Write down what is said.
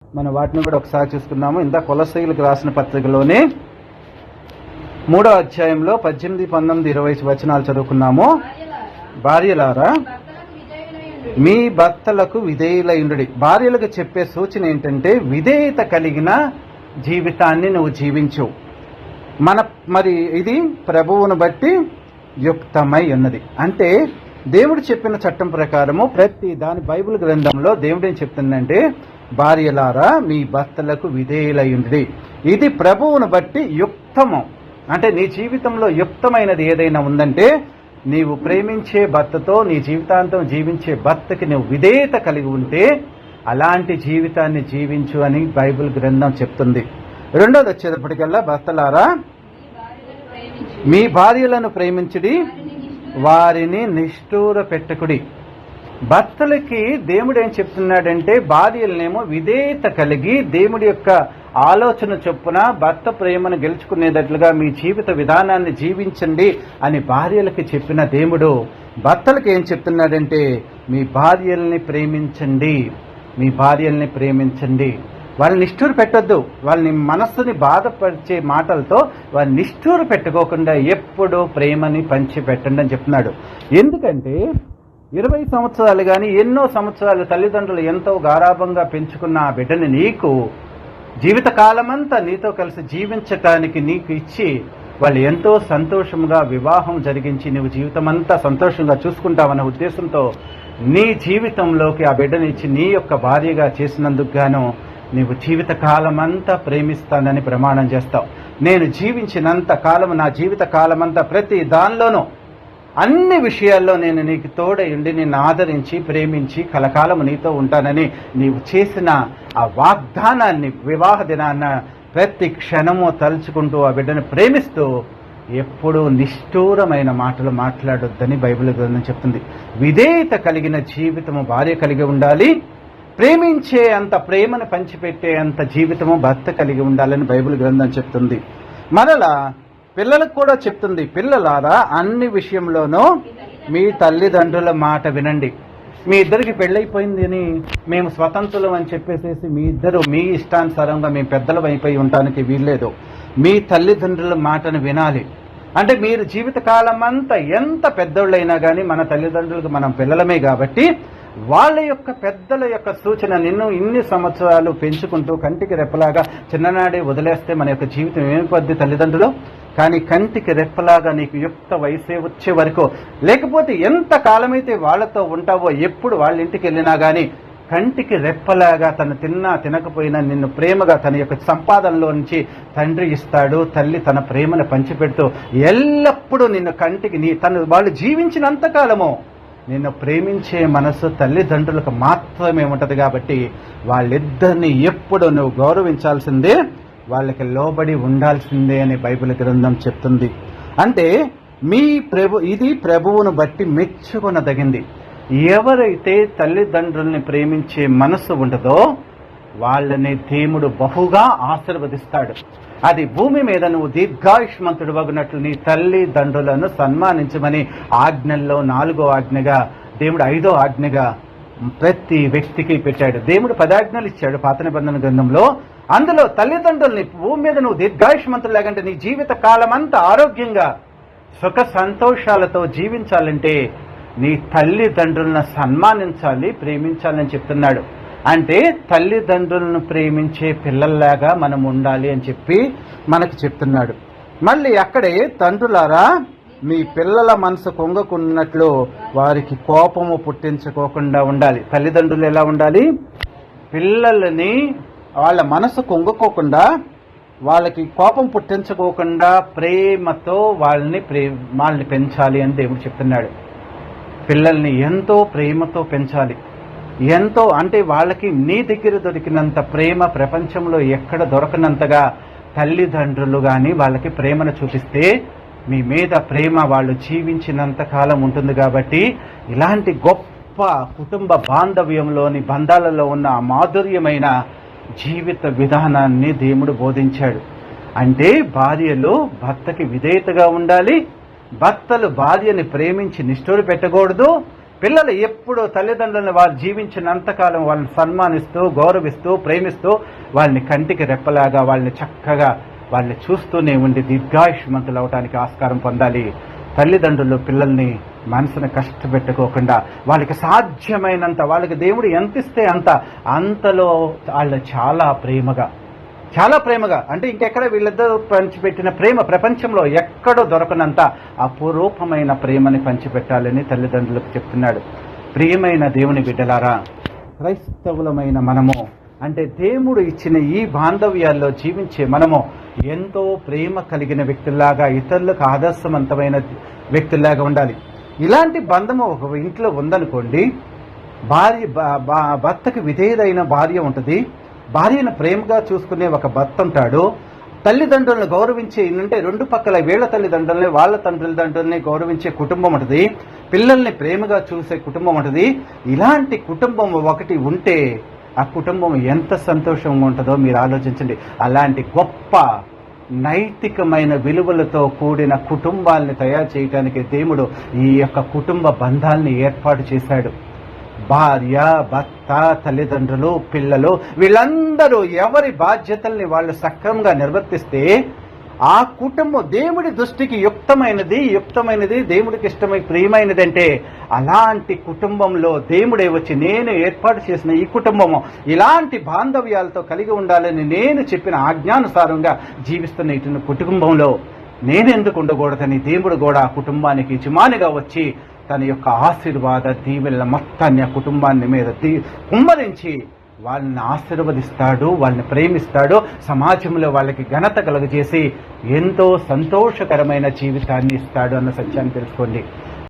మనం వాటిని కూడా ఒకసారి చూసుకున్నాము. ఇంత కొలస్సీలకు రాసిన పత్రికలోనే 3వ అధ్యాయంలో 18, 19, 20 వచనాలు చదువుకున్నాము. భార్యలారా మీ భర్తలకు విధేయులయుండుడి. భార్యలకు చెప్పే సూచన ఏంటంటే విధేయత కలిగిన జీవితాన్ని నువ్వు జీవించు. మరి ఇది ప్రభువును బట్టి యుక్తమై ఉన్నది. అంటే దేవుడు చెప్పిన చట్టం ప్రకారము ప్రతి దాని బైబిల్ గ్రంథంలో దేవుడు ఏం చెప్తుందంటే భార్యలారా మీ భర్తలకు విధేయులయుండి. ఇది ప్రభువును బట్టి యుక్తము. అంటే నీ జీవితంలో యుక్తమైనది ఏదైనా ఉందంటే నీవు ప్రేమించే భర్తతో నీ జీవితాంతం జీవించే భర్తకి నువ్వు విధేయత కలిగి ఉంటే అలాంటి జీవితాన్ని జీవించు అని బైబిల్ గ్రంథం చెప్తుంది. రెండోది వచ్చేటప్పటికల్లా భర్తలారా మీ భార్యలను ప్రేమించుడి, వారిని నిష్ఠూర పెట్టకుడి. భర్తలకి దేవుడు ఏం చెప్తున్నాడంటే భార్యలనేమో విధేయత కలిగి దేవుడి యొక్క ఆలోచన చొప్పున భర్త ప్రేమను గెలుచుకునేటట్లుగా మీ జీవిత విధానాన్ని జీవించండి అని భార్యలకి చెప్పిన దేవుడు భర్తలకు ఏం చెప్తున్నాడంటే మీ భార్యల్ని ప్రేమించండి, మీ భార్యల్ని ప్రేమించండి. వాళ్ళని నిష్ఠూరు పెట్టొద్దు. వాళ్ళని మనస్సుని బాధపరిచే మాటలతో వాళ్ళని నిష్ఠూరు పెట్టుకోకుండా ఎప్పుడూ ప్రేమని పంచి పెట్టండి అని చెప్తున్నాడు. ఎందుకంటే 20 సంవత్సరాలు కానీ ఎన్నో సంవత్సరాలు తల్లిదండ్రులు ఎంతో గారాభంగా పెంచుకున్న ఆ బిడ్డని నీకు జీవితకాలమంతా నీతో కలిసి జీవించటానికి నీకు ఇచ్చి వాళ్ళు ఎంతో సంతోషంగా వివాహం జరిగించి నువ్వు జీవితమంతా సంతోషంగా చూసుకుంటావన్న ఉద్దేశంతో నీ జీవితంలోకి ఆ బిడ్డని ఇచ్చి నీ యొక్క భార్యగా చేసినందుకు గాను నీవు జీవితకాలమంతా ప్రేమిస్తానని ప్రమాణం చేస్తావు. నేను జీవించినంత కాలం, నా జీవిత కాలమంతా ప్రతి దానిలోనూ అన్ని విషయాల్లో నేను నీకు తోడై ఉండి నిన్ను ఆదరించి ప్రేమించి కలకాలము నీతో ఉంటానని నీవు చేసిన ఆ వాగ్దానాన్ని వివాహ దినాన్న ప్రతి క్షణము తలుచుకుంటూ ఆ బిడ్డను ప్రేమిస్తూ ఎప్పుడూ నిష్ఠూరమైన మాటలు మాట్లాడొద్దని బైబిల్ గ్రంథం చెప్తుంది. విధేయత కలిగిన జీవితము భార్య కలిగి ఉండాలి. ప్రేమించే అంత ప్రేమను పంచిపెట్టే అంత జీవితము భర్త కలిగి ఉండాలని బైబిల్ గ్రంథం చెప్తుంది. మరలా పిల్లలకు కూడా చెప్తుంది, పిల్లలారా అన్ని విషయంలోనూ మీ తల్లిదండ్రుల మాట వినండి. మీ ఇద్దరికి పెళ్ళైపోయింది అని మేము స్వతంత్రులం అని చెప్పేసేసి మీ ఇద్దరు మీ ఇష్టానుసారంగా మేము పెద్దలం అయిపోయి ఉండటానికి వీల్లేదు. మీ తల్లిదండ్రుల మాటను వినాలి. అంటే మీరు జీవితకాలం అంతా ఎంత పెద్దోళ్ళైనా కానీ మన తల్లిదండ్రులకు మనం పిల్లలమే కాబట్టి వాళ్ళ యొక్క పెద్దల యొక్క సూచన నిన్ను ఇన్ని సంవత్సరాలు పెంచుకుంటూ కంటికి రెప్పలాగా చిన్ననాడే వదిలేస్తే మన యొక్క జీవితం ఏమిపోద్ది తల్లిదండ్రులు. కానీ కంటికి రెప్పలాగా నీకు యుక్త వయసే వచ్చే వరకు, లేకపోతే ఎంత కాలమైతే వాళ్ళతో ఉంటావో ఎప్పుడు వాళ్ళ ఇంటికి వెళ్ళినా కానీ కంటికి రెప్పలాగా తను తిన్నా తినకపోయినా నిన్ను ప్రేమగా తన యొక్క సంపాదనలో నుంచి తండ్రి ఇస్తాడు. తల్లి తన ప్రేమను పంచిపెడుతూ ఎల్లప్పుడూ నిన్ను కంటికి వాళ్ళు జీవించినంత కాలము నిన్ను ప్రేమించే మనసు తల్లిదండ్రులకు మాత్రమే ఉంటుంది. కాబట్టి వాళ్ళిద్దరిని ఎప్పుడు నువ్వు గౌరవించాల్సిందే, వాళ్ళకి లోబడి ఉండాల్సిందే అని బైబిల్ గ్రంథం చెప్తుంది. అంటే ఇది ప్రభువును బట్టి మెచ్చుకొనదగింది. ఎవరైతే తల్లిదండ్రుల్ని ప్రేమించే మనసు ఉంటుందో వాళ్ళని దేవుడు బహుగా ఆశీర్వదిస్తాడు. అది భూమి మీద నువ్వు దీర్ఘాయుష్మంతుడు వగునట్లు నీ తల్లిదండ్రులను సన్మానించమని ఆజ్ఞల్లో 4వ ఆజ్ఞగా దేవుడు 5వ ఆజ్ఞగా ప్రతి వ్యక్తికి పెట్టాడు. దేవుడు 10 ఆజ్ఞలు ఇచ్చాడు పాత నిబంధన గ్రంథంలో. అందులో తల్లిదండ్రుల్ని భూమి మీద నువ్వు దీర్ఘాయుష్మంతుడు లేకంటే నీ జీవిత కాలం అంతా ఆరోగ్యంగా సుఖ సంతోషాలతో జీవించాలంటే నీ తల్లిదండ్రులను సన్మానించాలి, ప్రేమించాలని చెప్తున్నాడు. అంటే తల్లిదండ్రులను ప్రేమించే పిల్లల్లాగా మనం ఉండాలి అని చెప్పి మనకు చెప్తున్నాడు. మళ్ళీ అక్కడే తండ్రులారా మీ పిల్లల మనసు కొంగకున్నట్లు వారికి కోపము పుట్టించుకోకుండా ఉండాలి. తల్లిదండ్రులు ఎలా ఉండాలి? పిల్లలని వాళ్ళ మనసు కొంగుకోకుండా, వాళ్ళకి కోపం పుట్టించుకోకుండా ప్రేమతో వాళ్ళని పెంచాలి అని దేవుడు చెప్తున్నాడు. పిల్లల్ని ఎంతో ప్రేమతో పెంచాలి. ఎంతో అంటే వాళ్ళకి నీ దగ్గర దొరికినంత ప్రేమ ప్రపంచంలో ఎక్కడ దొరకనంతగా తల్లిదండ్రులు కానీ వాళ్ళకి ప్రేమను చూపిస్తే మీ మీద ప్రేమ వాళ్ళు జీవించినంత కాలం ఉంటుంది. కాబట్టి ఇలాంటి గొప్ప కుటుంబ బాంధవ్యంలోని బంధాలలో ఉన్న మాధుర్యమైన జీవిత విధానాన్ని దేవుడు బోధించాడు. అంటే భార్యలు భర్తకి విధేయతగా ఉండాలి, భర్తలు భార్యని ప్రేమించి నిష్ఠూరు పెట్టకూడదు, పిల్లలు ఎప్పుడు తల్లిదండ్రులను వారు జీవించినంతకాలం వాళ్ళని సన్మానిస్తూ, గౌరవిస్తూ, ప్రేమిస్తూ, వాళ్ళని కంటికి రెప్పలాగా వాళ్ళని చక్కగా వాళ్ళని చూస్తూనే ఉండి దీర్ఘాయుష్మంతులు అవడానికి ఆస్కారం పొందాలి. తల్లిదండ్రులు పిల్లల్ని మనసును కష్టపెట్టుకోకుండా వాళ్ళకి సాధ్యమైనంత, వాళ్ళకి దేవుడు ఎంత ఇస్తే అంతలో వాళ్ళు చాలా ప్రేమగా అంటే ఇంకెక్కడ వీళ్ళిద్దరూ పంచిపెట్టిన ప్రేమ ప్రపంచంలో ఎక్కడో దొరకనంత అపురూపమైన ప్రేమని పంచిపెట్టాలని తల్లిదండ్రులకు చెప్తున్నాడు. ప్రియమైన దేవుని బిడ్డలారా, క్రైస్తవులమైన మనము అంటే దేవుడు ఇచ్చిన ఈ బాంధవ్యాల్లో జీవించే మనము ఎంతో ప్రేమ కలిగిన వ్యక్తుల్లాగా, ఇతరులకు ఆదర్శవంతమైన వ్యక్తుల్లాగా ఉండాలి. ఇలాంటి బంధము ఒక ఇంట్లో ఉందనుకోండి, భర్తకు విధేయుడైన భార్య ఉంటుంది, భార్యను ప్రేమగా చూసుకునే ఒక భర్త ఉంటాడు, తల్లిదండ్రులను గౌరవించే అంటే రెండు పక్కల వీళ్ళ తల్లిదండ్రులని వాళ్ళ తల్లిదండ్రులని గౌరవించే కుటుంబం ఉంటుంది, పిల్లల్ని ప్రేమగా చూసే కుటుంబం ఉంటుంది. ఇలాంటి కుటుంబం ఒకటి ఉంటే ఆ కుటుంబం ఎంత సంతోషంగా ఉంటుందో మీరు ఆలోచించండి. అలాంటి గొప్ప నైతికమైన విలువలతో కూడిన కుటుంబాలని తయారు చేయడానికి దేవుడు ఈ యొక్క కుటుంబ బంధాలని ఏర్పాటు చేశాడు. భార్య, భర్త, తల్లిదండ్రులు, పిల్లలు వీళ్ళందరూ ఎవరి బాధ్యతల్ని వాళ్ళు సక్రమంగా నిర్వర్తిస్తే ఆ కుటుంబం దేవుడి దృష్టికి యుక్తమైనది, దేవుడికి ఇష్టమై ప్రియమైనది. అంటే అలాంటి కుటుంబంలో దేవుడే వచ్చి నేను ఏర్పాటు చేసిన ఈ కుటుంబము ఇలాంటి బాంధవ్యాలతో కలిగి ఉండాలని నేను చెప్పిన ఆజ్ఞానుసారంగా జీవిస్తున్న ఇటు కుటుంబంలో నేనెందుకు ఉండకూడదని దేవుడు కూడా ఆ కుటుంబానికి యజమానిగా వచ్చి తన యొక్క ఆశీర్వాద దీవెనల మొత్తాన్ని ఆ కుటుంబాన్ని మీద కుమ్మరించి వాళ్ళని ఆశీర్వదిస్తాడు, వాళ్ళని ప్రేమిస్తాడు, సమాజంలో వాళ్ళకి ఘనత కలుగజేసి ఎంతో సంతోషకరమైన జీవితాన్ని ఇస్తాడు అన్న సత్యాన్ని తెలుసుకోండి.